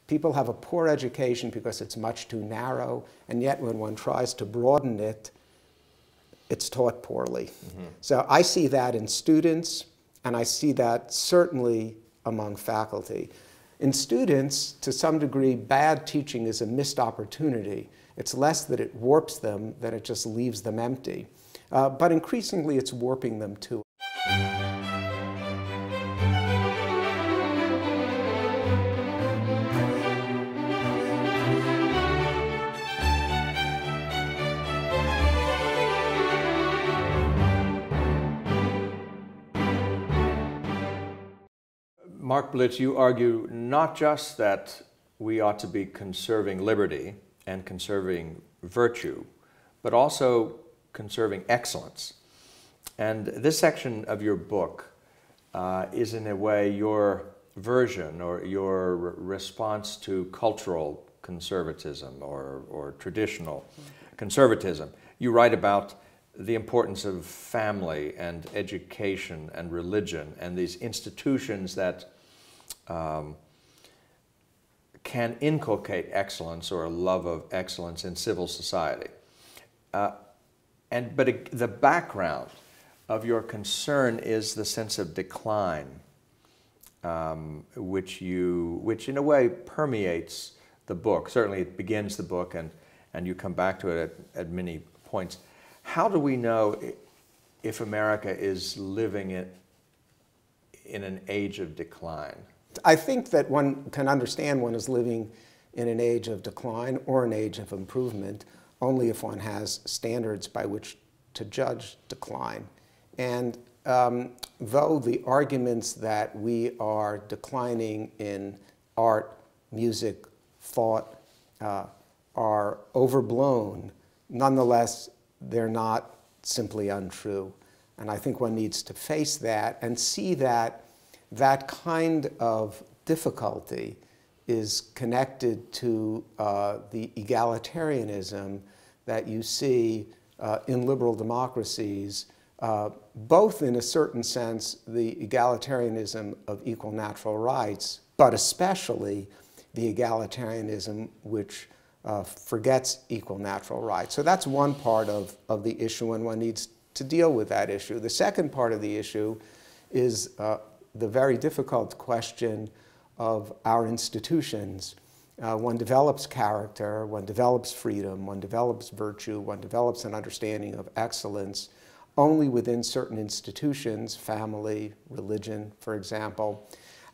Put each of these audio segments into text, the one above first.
People have a poor education because it's much too narrow, and yet when one tries to broaden it, it's taught poorly. So I see that in students, and I see that certainly among faculty. In students, to some degree, bad teaching is a missed opportunity. It's less that it warps them than it just leaves them empty. But increasingly, it's warping them too. Mark Blitz, you argue not just that we ought to be conserving liberty and conserving virtue, but also conserving excellence. And this section of your book is in a way your version or your response to cultural conservatism or traditional conservatism. You write about the importance of family and education and religion and these institutions that can inculcate excellence or a love of excellence in civil society. But the background of your concern is the sense of decline, which in a way permeates the book. Certainly it begins the book and you come back to it at many points. How do we know if America is living in an age of decline? I think that one can understand one is living in an age of decline or an age of improvement only if one has standards by which to judge decline. And though the arguments that we are declining in art, music, thought are overblown, nonetheless, they're not simply untrue. And I think one needs to face that and see that that kind of difficulty is connected to the egalitarianism that you see in liberal democracies, both in a certain sense the egalitarianism of equal natural rights, but especially the egalitarianism which forgets equal natural rights. So that's one part of the issue, and one needs to deal with that issue. The second part of the issue is the very difficult question of our institutions. One develops character, one develops freedom, one develops virtue, one develops an understanding of excellence only within certain institutions, family, religion, for example.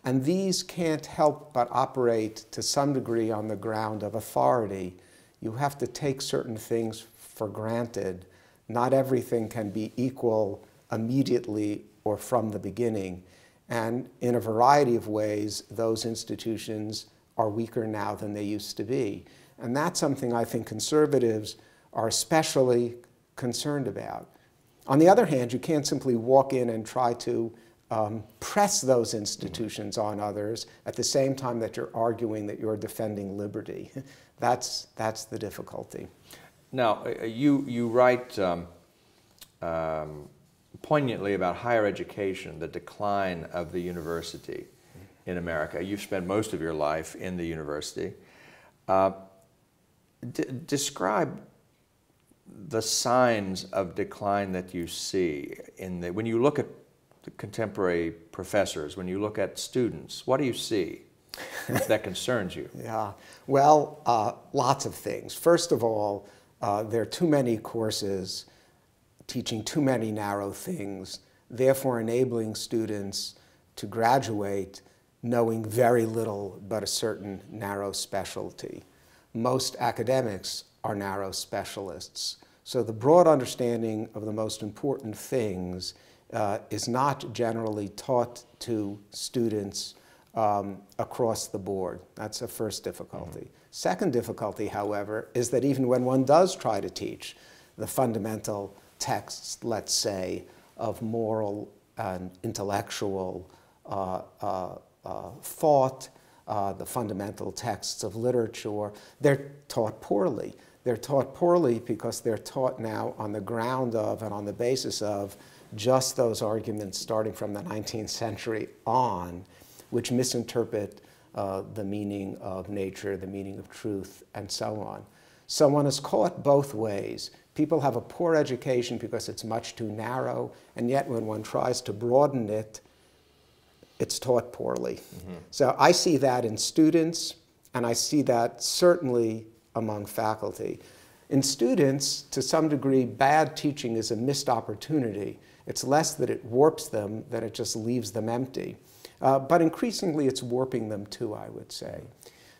And these can't help but operate to some degree on the ground of authority. You have to take certain things for granted. Not everything can be equal immediately or from the beginning. And in a variety of ways, those institutions are weaker now than they used to be. And that's something I think conservatives are especially concerned about. On the other hand, you can't simply walk in and try to press those institutions on others at the same time that you're arguing that you're defending liberty. That's the difficulty. Now, you write poignantly about higher education, the decline of the university in America. You've spent most of your life in the university. Describe the signs of decline that you see when you look at the contemporary professors, when you look at students. What do you see that concerns you? Yeah, well, lots of things. First of all, there are too many courses teaching too many narrow things, therefore enabling students to graduate knowing very little but a certain narrow specialty. Most academics are narrow specialists. So the broad understanding of the most important things is not generally taught to students across the board. That's a first difficulty. Second difficulty, however, is that even when one does try to teach the fundamental texts, let's say, of moral and intellectual thought, the fundamental texts of literature, they're taught poorly. They're taught poorly because they're taught now on the ground of and on the basis of just those arguments starting from the 19th century on, which misinterpret the meaning of nature, the meaning of truth, and so on. So one is caught both ways. People have a poor education because it's much too narrow, and yet when one tries to broaden it, it's taught poorly. So I see that in students, and I see that certainly among faculty. In students, to some degree, bad teaching is a missed opportunity. It's less that it warps them than it just leaves them empty. But increasingly, it's warping them too, I would say.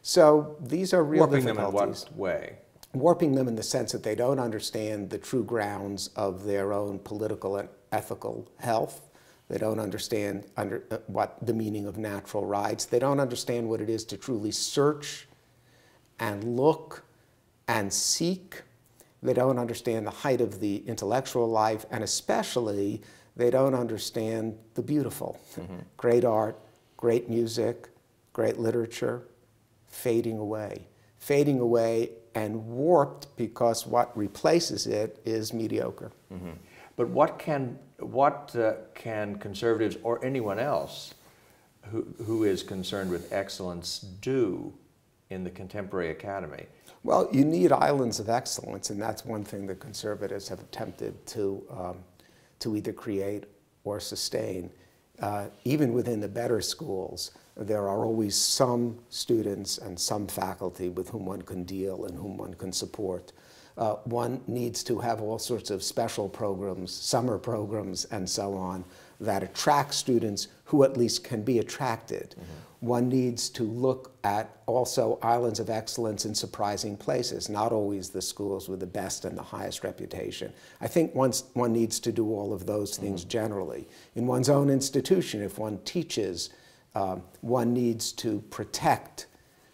So these are real difficulties. Warping them in what way? Warping them in the sense that they don't understand the true grounds of their own political and ethical health. They don't understand what the meaning of natural rights. They don't understand what it is to truly search and look and seek. They don't understand the height of the intellectual life, and especially they don't understand the beautiful. Great art, great music, great literature, fading away. Fading away and warped because what replaces it is mediocre. But what can conservatives or anyone else who is concerned with excellence do in the contemporary academy? Well, you need islands of excellence, and that's one thing that conservatives have attempted to either create or sustain. Even within the better schools, there are always some students and some faculty with whom one can deal and whom one can support. One needs to have all sorts of special programs, summer programs, and so on, that attract students who at least can be attracted. One needs to look at also islands of excellence in surprising places, not always the schools with the best and the highest reputation. I think one needs to do all of those things generally. In one's own institution, if one teaches, one needs to protect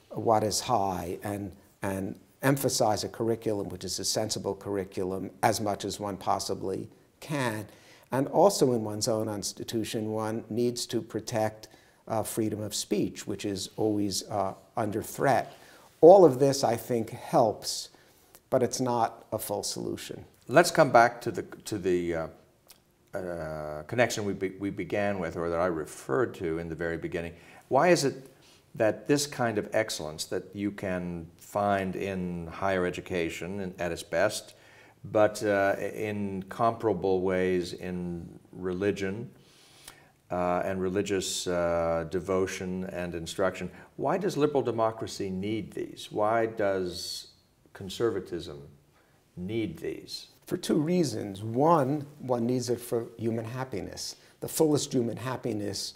what is high and emphasize a curriculum which is a sensible curriculum as much as one possibly can. And also in one's own institution, one needs to protect freedom of speech, which is always under threat. All of this, I think, helps, but it's not a full solution. Let's come back to the connection we began with, or that I referred to in the very beginning. Why is it that this kind of excellence that you can find in higher education at its best, but in comparable ways in religion and religious devotion and instruction, why does liberal democracy need these? Why does conservatism need these? For two reasons. One needs it for human happiness. The fullest human happiness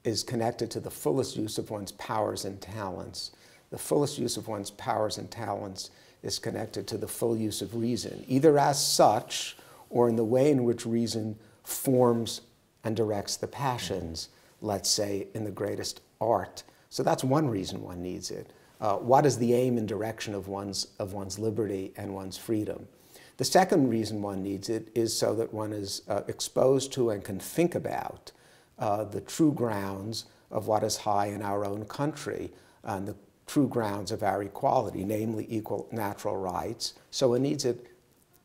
is connected to the fullest use of one's powers and talents. The fullest use of one's powers and talents is connected to the full use of reason, either as such or in the way in which reason forms and directs the passions, let's say, in the greatest art. So that's one reason one needs it. What is the aim and direction of one's liberty and one's freedom? The second reason one needs it is so that one is exposed to and can think about the true grounds of what is high in our own country and the true grounds of our equality, namely equal natural rights. So one needs it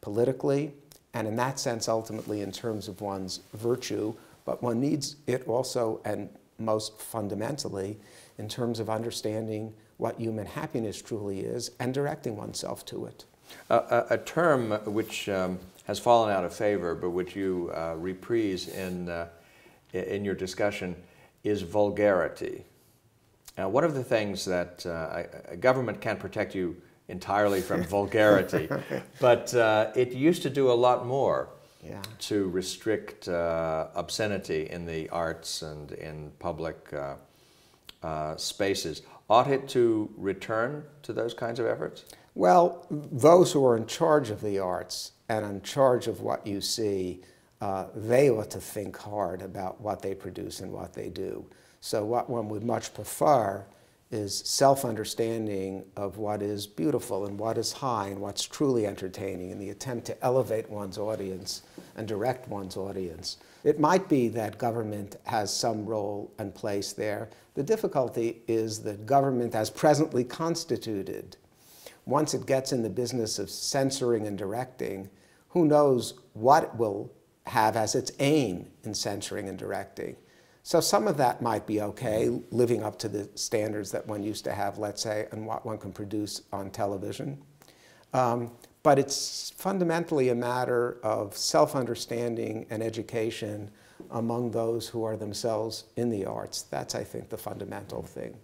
politically, and in that sense, ultimately, in terms of one's virtue, but one needs it also, and most fundamentally, in terms of understanding what human happiness truly is and directing oneself to it. A term which has fallen out of favor, but which you reprise in your discussion, is vulgarity. Now, one of the things that a government can't protect you entirely from vulgarity, but it used to do a lot more to restrict obscenity in the arts and in public spaces. Ought it to return to those kinds of efforts? Well, those who are in charge of the arts and in charge of what you see, they ought to think hard about what they produce and what they do. So what one would much prefer is self-understanding of what is beautiful and what is high and what's truly entertaining, in the attempt to elevate one's audience and direct one's audience. It might be that government has some role and place there. The difficulty is that government, as presently constituted, once it gets in the business of censoring and directing, who knows what it will have as its aim in censoring and directing. So some of that might be okay, living up to the standards that one used to have, let's say, and what one can produce on television. But it's fundamentally a matter of self-understanding and education among those who are themselves in the arts. That's, I think, the fundamental thing.